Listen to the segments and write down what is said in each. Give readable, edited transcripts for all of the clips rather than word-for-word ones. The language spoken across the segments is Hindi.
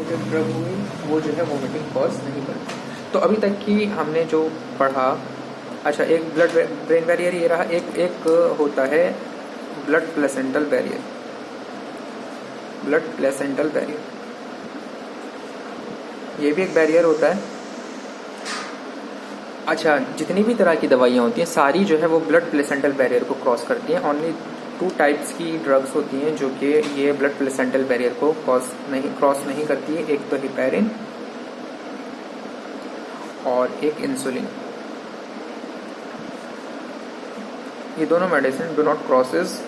एडिक्टिव ड्रग हुई वो जो है वोमिटिंग कॉज नहीं करती। तो अभी तक की हमने जो पढ़ा, अच्छा एक ब्लड ब्रेन बैरियर ये रहा, एक होता है blood placental barrier. Blood placental barrier ये भी एक बैरियर होता है। अच्छा, जितनी भी तरह की दवाइयाँ होती हैं सारी जो है वो ब्लड प्लेसेंटल बैरियर को क्रॉस करती हैं। ओनली 2 टाइप्स की ड्रग्स होती हैं जो कि ये ब्लड प्लेसेंटल बैरियर को क्रॉस नहीं करती है। एक तो हेपेरिन और एक इंसुलिन। ये दोनों medicine do not crosses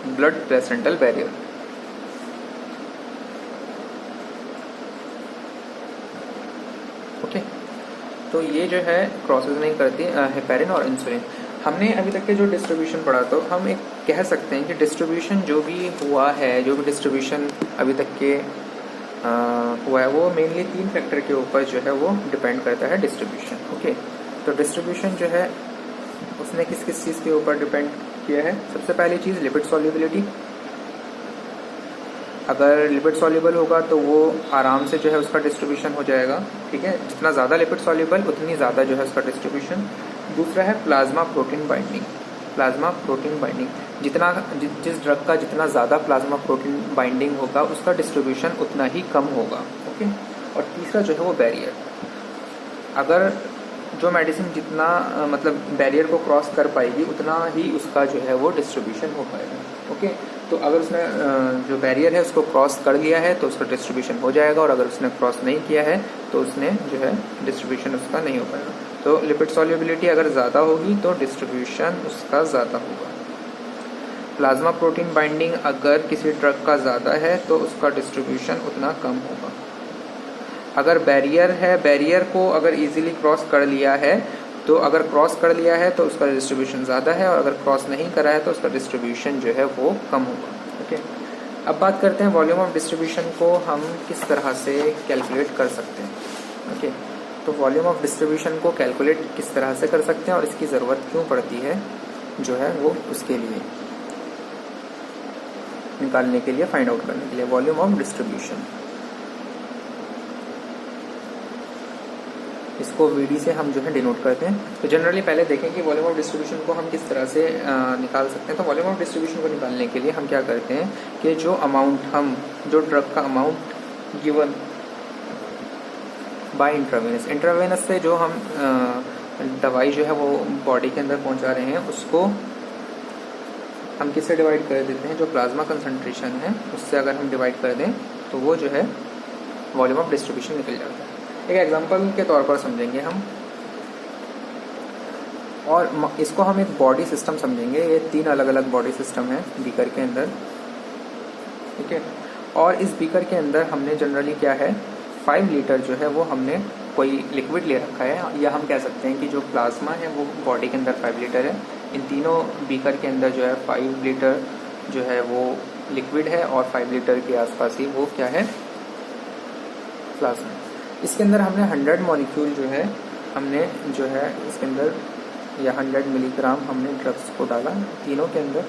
blood placental barrier. Okay, तो ये जो है क्रॉसेस नहीं करती हेपेरिन और इंसुलिन। हमने अभी तक के जो डिस्ट्रीब्यूशन पढ़ा, तो हम एक कह सकते हैं कि डिस्ट्रीब्यूशन जो भी हुआ है, जो भी डिस्ट्रीब्यूशन अभी तक के हुआ है, वो मेनली 3 फैक्टर के ऊपर जो है वो डिपेंड करता है डिस्ट्रीब्यूशन। ओके, तो डिस्ट्रीब्यूशन जो है उसने किस किस चीज़ के ऊपर डिपेंड किया है। सबसे पहली चीज़ लिपिड सॉल्युबिलिटी। अगर लिपिड सॉल्युबल होगा तो वो आराम से जो है उसका डिस्ट्रीब्यूशन हो जाएगा। ठीक है, जितना ज़्यादा लिपिड सॉल्युबल उतनी ज़्यादा जो है उसका डिस्ट्रीब्यूशन। दूसरा है plasma protein binding. Plasma protein binding, जिस ड्रग का जितना ज़्यादा प्लाज्मा प्रोटीन बाइंडिंग होगा उसका डिस्ट्रीब्यूशन उतना ही कम होगा। ओके, और तीसरा जो है वो बैरियर। अगर जो मेडिसिन जितना मतलब बैरियर को क्रॉस कर पाएगी उतना ही उसका जो है वो डिस्ट्रीब्यूशन हो पाएगा। ओके, तो अगर उसने जो बैरियर है उसको क्रॉस कर लिया है तो उसका डिस्ट्रीब्यूशन हो जाएगा, और अगर उसने क्रॉस नहीं किया है तो उसने जो है डिस्ट्रीब्यूशन उसका नहीं हो पाएगा। तो लिपिड सॉल्युबिलिटी अगर ज़्यादा होगी तो डिस्ट्रीब्यूशन उसका ज़्यादा होगा। प्लाज्मा प्रोटीन बाइंडिंग अगर किसी ड्रग का ज़्यादा है तो उसका डिस्ट्रीब्यूशन उतना कम होगा। अगर बैरियर है, बैरियर को अगर इजीली क्रॉस कर लिया है, तो अगर क्रॉस कर लिया है तो उसका डिस्ट्रीब्यूशन ज़्यादा है, और अगर क्रॉस नहीं करा है तो उसका डिस्ट्रीब्यूशन जो है वो कम होगा। ओके, अब बात करते हैं वॉल्यूम ऑफ डिस्ट्रीब्यूशन को हम किस तरह से कैलकुलेट कर सकते हैं। ओके, तो वॉल्यूम ऑफ डिस्ट्रीब्यूशन को कैलकुलेट किस तरह से कर सकते हैं और इसकी ज़रूरत क्यों पड़ती है जो है वो उसके लिए निकालने के लिए, फाइंड आउट करने के लिए वॉल्यूम ऑफ डिस्ट्रीब्यूशन। इसको वीडी से हम जो है डिनोट करते हैं। तो जनरली पहले देखें कि वॉल्यूम ऑफ डिस्ट्रीब्यूशन को हम किस तरह से निकाल सकते हैं। तो वॉल्यूम ऑफ डिस्ट्रीब्यूशन को निकालने के लिए हम क्या करते हैं कि जो ड्रग का अमाउंट गिवन बाय इंट्रावेनस से जो हम दवाई जो है वो बॉडी के अंदर पहुंचा रहे हैं उसको हम किससे डिवाइड कर देते हैं, जो प्लाज्मा कंसंट्रेशन है उससे अगर हम डिवाइड कर दें तो वो जो है वॉल्यूम ऑफ डिस्ट्रीब्यूशन निकल जाता है। एक एग्जांपल के तौर पर समझेंगे हम, और इसको हम एक बॉडी सिस्टम समझेंगे। ये 3 अलग अलग बॉडी सिस्टम है बीकर के अंदर। ठीक है, और इस बीकर के अंदर हमने जनरली क्या है 5 लीटर जो है वो हमने कोई लिक्विड ले रखा है, या हम कह सकते हैं कि जो प्लाज्मा है वो बॉडी के अंदर 5 लीटर है। इन तीनों बीकर के अंदर जो है 5 लीटर जो है वो लिक्विड है, और 5 लीटर के आसपास ही वो क्या है प्लाज्मा। इसके अंदर हमने 100 मॉलिक्यूल जो है हमने जो है इसके अंदर, या 100 मिलीग्राम हमने ड्रग्स को डाला तीनों के अंदर,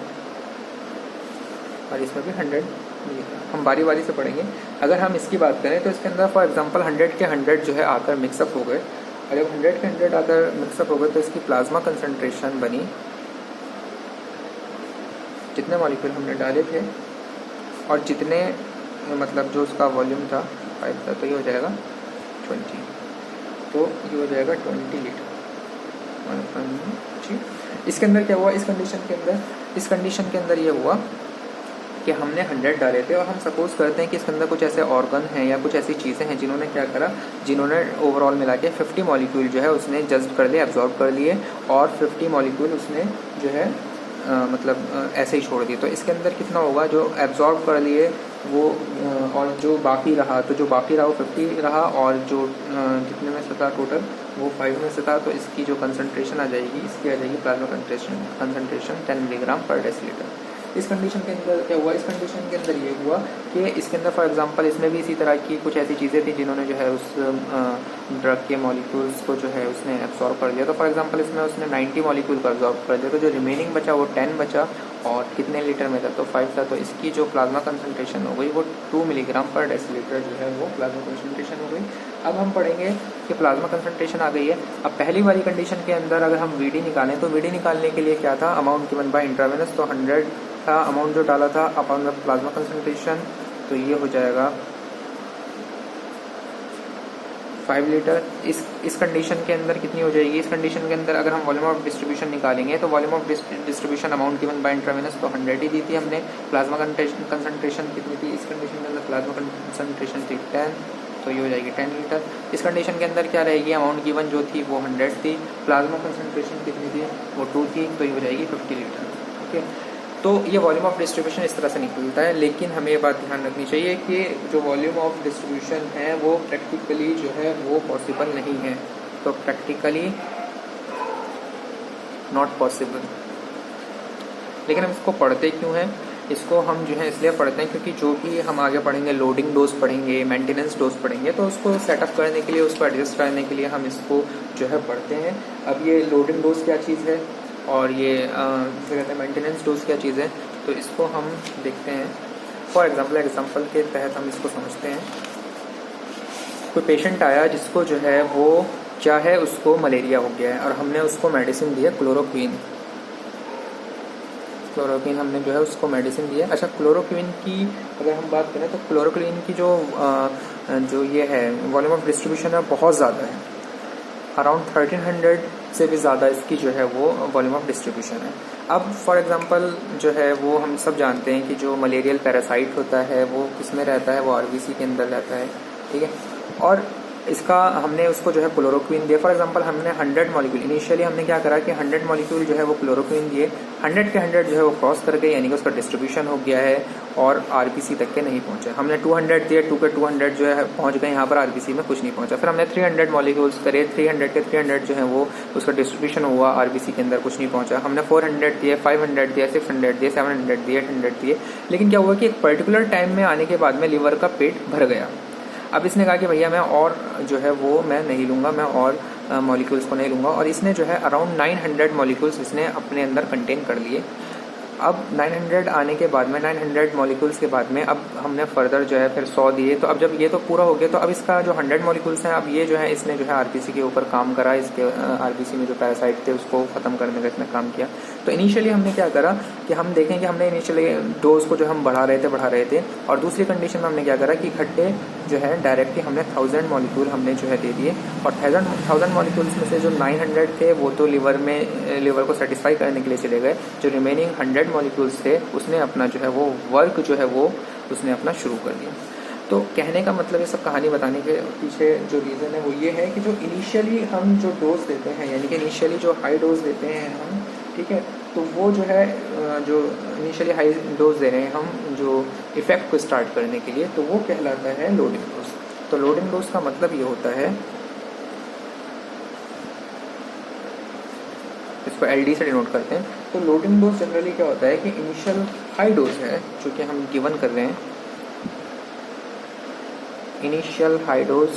और इसमें भी 100 मिलीग्राम। हम बारी बारी से पढ़ेंगे। अगर हम इसकी बात करें तो इसके अंदर फॉर एग्जांपल 100 के 100 जो है आकर मिक्सअप हो गए, और जब 100 के 100 आकर मिक्सअप हो गए तो इसकी प्लाज्मा कंसंट्रेशन बनी, जितने मॉलिक्यूल हमने डाले थे और जितने मतलब जो उसका वॉल्यूम था 5 था, तो ये हो जाएगा 20, तो ये हो जाएगा 20 लीटर। इसके अंदर क्या हुआ, इस कंडीशन के अंदर ये हुआ कि हमने 100 डाले थे, और हम सपोज करते हैं कि इसके अंदर कुछ ऐसे ऑर्गन हैं या कुछ ऐसी चीज़ें हैं जिन्होंने क्या करा, जिन्होंने ओवरऑल मिला के 50 मॉलिक्यूल जो है उसने जज्ब कर लिए, एब्जॉर्ब कर लिए, और 50 मॉलिक्यूल उसने जो है मतलब ऐसे ही छोड़ दिए। तो इसके अंदर कितना होगा, जो एब्जॉर्ब कर लिए वो और जो बाकी रहा, तो जो बाकी रहा वो 50 रहा, और जो कितने में से था टोटल वो 5 में से था। तो इसकी जो कंसंट्रेशन आ जाएगी, इसकी आ जाएगी प्लाज्मा कंसंट्रेशन 10 मिलीग्राम पर डेसीलीटर। इस कंडीशन के अंदर क्या हुआ, इस कंडीशन के अंदर ये हुआ कि इसके अंदर फॉर एग्जांपल इसमें भी इसी तरह की कुछ ऐसी चीज़ें थी जिन्होंने जो है उस ड्रग के मॉलिक्यूल्स को जो है उसने एब्जॉर्ब कर लिया। तो फॉर एग्जांपल इसमें उसने 90 मॉलिक्यूल को एब्जॉर्ब कर दिया, तो जो रिमेनिंग बचा वो 10 बचा और कितने लीटर में था, तो 5 था। तो इसकी जो प्लाज्मा कंसनट्रेशन हो गई वो 2 मिलीग्राम पर डेसीलीटर जो है वो प्लाज्मा कंसनट्रेशन हो गई। अब हम पढ़ेंगे कि प्लाज्मा कंसनट्रेशन आ गई है। अब पहली वाली कंडीशन के अंदर अगर हम वीडी निकालें तो वीडी निकालने के लिए क्या था, अमाउंट गिवन बाय इंट्रावेनस, तो 100 था अमाउंट जो डाला था अपॉन द प्लाज्मा कंसनट्रेशन, तो ये हो जाएगा 5 लीटर। इस कंडीशन के अंदर कितनी हो जाएगी, इस कंडीशन के अंदर अगर हम वॉल्यूम ऑफ डिस्ट्रीब्यूशन निकालेंगे तो volume of distribution amount given by intravenous तो 100 ही दी थी हमने। प्लाज्मा कंसनट्रेशन कितनी थी, इस कंडीशन के अंदर प्लाज्मा कंसनट्रेशन थी 10, तो ये हो जाएगी 10 लीटर। इस कंडीशन के अंदर क्या रहेगी, अमाउंट गिवन जो थी वो 100 थी, प्लाज्मा कंसनट्रेशन कितनी थी वो 2 थी, तो ये हो जाएगी 50 लीटर। ओके, तो ये वॉल्यूम ऑफ डिस्ट्रीब्यूशन इस तरह से निकलता है। लेकिन हमें ये बात ध्यान रखनी चाहिए कि जो वॉल्यूम ऑफ डिस्ट्रीब्यूशन है वो प्रैक्टिकली जो है वो पॉसिबल नहीं है, तो प्रैक्टिकली नॉट पॉसिबल। लेकिन हम इसको पढ़ते क्यों हैं, इसको हम जो है इसलिए पढ़ते हैं क्योंकि जो भी हम आगे पढ़ेंगे, लोडिंग डोज पढ़ेंगे, मेंटेनेंस डोज पढ़ेंगे, तो उसको सेटअप करने के लिए, उसको एडजस्ट करने के लिए हम इसको जो है पढ़ते हैं। अब ये लोडिंग डोज क्या चीज़ है और ये क्या कहते हैं मेंटेनेंस डोज क्या चीज़ है, तो इसको हम देखते हैं। फॉर एग्जांपल के तहत हम इसको समझते हैं। कोई पेशेंट आया जिसको जो है वो क्या है, उसको मलेरिया हो गया है और हमने उसको मेडिसिन दी है क्लोरोक्विन हमने जो है उसको मेडिसिन दी है। अच्छा, क्लोरोक्विन की अगर हम बात करें तो क्लोरोक्विन की जो ये है वॉल्यूम ऑफ डिस्ट्रीब्यूशन है बहुत ज़्यादा है, अराउंड 1300 से भी ज़्यादा इसकी जो है वो वॉल्यूम ऑफ डिस्ट्रीब्यूशन है। अब फॉर एग्जांपल जो है वो हम सब जानते हैं कि जो मलेरियल पैरासाइट होता है वो किस में रहता है, वो आरबीसी के अंदर रहता है, ठीक है। और इसका हमने उसको जो है क्लोरोक्विन दिया। फॉर एग्जांपल हमने 100 मॉलिक्यूल, इनिशियली हमने क्या करा कि 100 मॉलिक्यूल जो है वो क्लोरोक्विन दिए, 100 के 100 जो है वो क्रॉस कर गए, यानी कि उसका डिस्ट्रीब्यूशन हो गया है और आरबीसी तक के नहीं पहुंचे। हमने 200 दिए, 2 के 200 जो है पहुंच गए, यहाँ पर आरबीसी में कुछ नहीं पहुंचा। फिर हमने 300 मॉलिक्यूल्स करे, 300 के 300 जो है वो उसका डिस्ट्रीब्यूशन हुआ, आरबीसी के अंदर कुछ नहीं पहुंचा। हमने 400 दिए, 500 दिए, 600 दिए, 700 दिए, 800 दिए। लेकिन क्या हुआ कि एक पर्टिकुलर टाइम में आने के बाद में लीवर का पेट भर गया। अब इसने कहा कि भैया मैं और जो है वो मैं नहीं लूँगा, मैं और मॉलिक्यूल्स को नहीं लूँगा, और इसने जो है अराउंड 900 मॉलिक्यूल्स इसने अपने अंदर कंटेन कर लिए। अब 900 आने के बाद में, 900 मॉलिक्यूल्स के बाद में अब हमने फर्दर जो है फिर 100 दिए। तो अब जब ये तो पूरा हो गया तो अब इसका जो 100 मॉलिक्यूल्स हैं, अब ये जो है इसने जो है आरबीसी के ऊपर काम करा, इसके आरबीसी में जो पैरासाइट थे उसको ख़त्म करने का इसने काम किया। तो इनिशियली हमने क्या करा कि हम देखें कि हमने इनिशियली डोज को जो हम बढ़ा रहे थे और दूसरी कंडीशन में हमने क्या करा कि इकट्ठे जो है डायरेक्टली हमने 1000 मॉलिक्यूल हमने जो है दे दिए, और 1000 मॉलिक्यूल्स में से जो 900 थे वो तो लीवर को सेटिस्फाई करने के लिए चले गए। जो रिमेनिंग 100 मॉलिक्यूल्स थे उसने अपना जो है वो वर्क जो है वो उसने अपना शुरू कर दिया। तो कहने का मतलब ये सब कहानी बताने के पीछे जो रीज़न है वो ये है कि जो इनिशियली हम जो डोज देते हैं, यानी कि इनिशियली जो हाई डोज देते हैं हम, ठीक है, तो वो जो है जो इनिशियली हाई डोज दे रहे हैं हम जो इफेक्ट को स्टार्ट करने के लिए, तो वो कहलाता है लोडिंग डोज। तो लोडिंग डोज का मतलब ये होता है, इसको एलडी से डिनोट करते हैं। तो लोडिंग डोज जनरली क्या होता है कि इनिशियल हाई डोज है जो कि हम गिवन कर रहे हैं, इनिशियल हाई डोज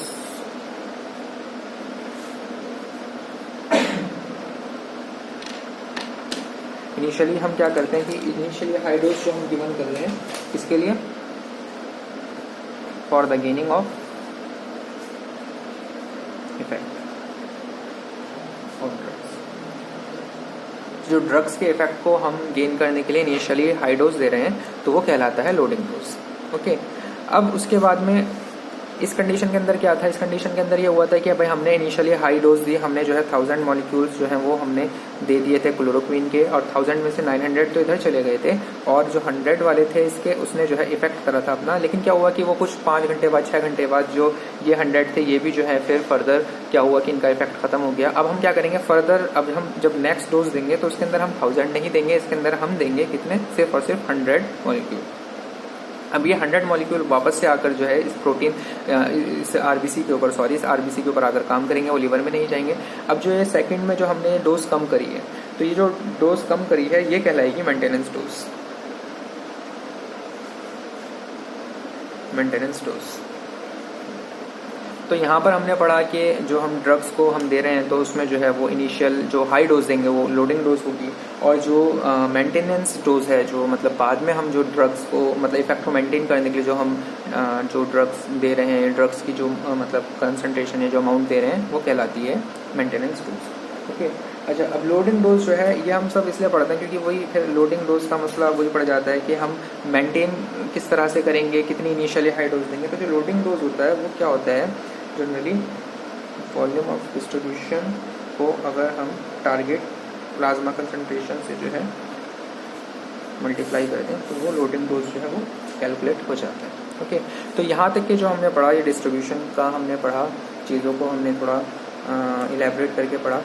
इनिशियली हम क्या करते हैं कि इनिशियली हाई डोज जो हम गिवन कर रहे हैं इसके लिए for the gaining of effect of drugs. जो ड्रग्स के इफेक्ट को हम गेन करने के लिए इनिशियली हाई डोज दे रहे हैं तो वो कहलाता है लोडिंग डोज। ओके, अब उसके बाद में इस कंडीशन के अंदर क्या था, इस कंडीशन के अंदर ये हुआ था कि भाई हमने इनिशियली हाई डोज दी, हमने जो है 1000 मॉलिक्यूल्स जो हैं वो हमने दे दिए थे क्लोरोक्विन के, और 1000 में से 900 तो इधर चले गए थे, और जो 100 वाले थे इसके उसने जो है इफेक्ट करा था अपना। लेकिन क्या हुआ कि वो कुछ 5 घंटे बाद 6 घंटे बाद जो ये 100 थे ये भी जो है फिर फर्दर क्या हुआ कि इनका इफेक्ट खत्म हो गया। अब हम क्या करेंगे फर्दर, अब हम जब नेक्स्ट डोज देंगे तो उसके अंदर हम 1000 नहीं देंगे, इसके अंदर हम देंगे कितने, सिर्फ और सिर्फ 100 मॉलिक्यूल। अब ये 100 मॉलिक्यूल वापस से आकर जो है इस प्रोटीन इस आरबीसी के ऊपर आकर काम करेंगे, वो लीवर में नहीं जाएंगे। अब जो है सेकंड में जो हमने डोज कम करी है, तो ये जो डोज कम करी है ये कहलाएगी मेंटेनेंस डोज। तो यहाँ पर हमने पढ़ा कि जो हम ड्रग्स को हम दे रहे हैं तो उसमें जो है वो इनिशियल जो हाई डोज देंगे वो लोडिंग डोज होगी, और जो मेंटेनेंस डोज है, जो मतलब बाद में हम जो ड्रग्स को मतलब इफेक्ट को मेंटेन करने के लिए जो हम जो ड्रग्स दे रहे हैं, ड्रग्स की जो मतलब कंसनट्रेशन है, जो अमाउंट दे रहे हैं, वो कहलाती है मेंटेनेंस डोज। ओके, अच्छा, अब लोडिंग डोज जो है ये हम सब इसलिए पढ़ते हैं क्योंकि वही फिर लोडिंग डोज का मसला वही पड़ जाता है कि हम मेंटेन किस तरह से करेंगे, कितनी इनिशियली हाई डोज देंगे। तो जो लोडिंग डोज होता है वो क्या होता है, जनरली वॉल्यूम ऑफ डिस्ट्रीब्यूशन को अगर हम टारगेट प्लाज्मा कंसंट्रेशन से जो है मल्टीप्लाई करते हैं तो वो लोडिंग डोज जो है वो कैलकुलेट हो जाता है। ओके, तो यहाँ तक कि जो हमने पढ़ा ये डिस्ट्रीब्यूशन का हमने पढ़ा, चीज़ों को हमने थोड़ा इलेबरेट करके पढ़ा।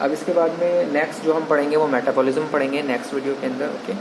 अब इसके बाद में नेक्स्ट जो हम पढ़ेंगे वो मेटाबॉलिज्म पढ़ेंगे नेक्स्ट वीडियो के अंदर। ओके।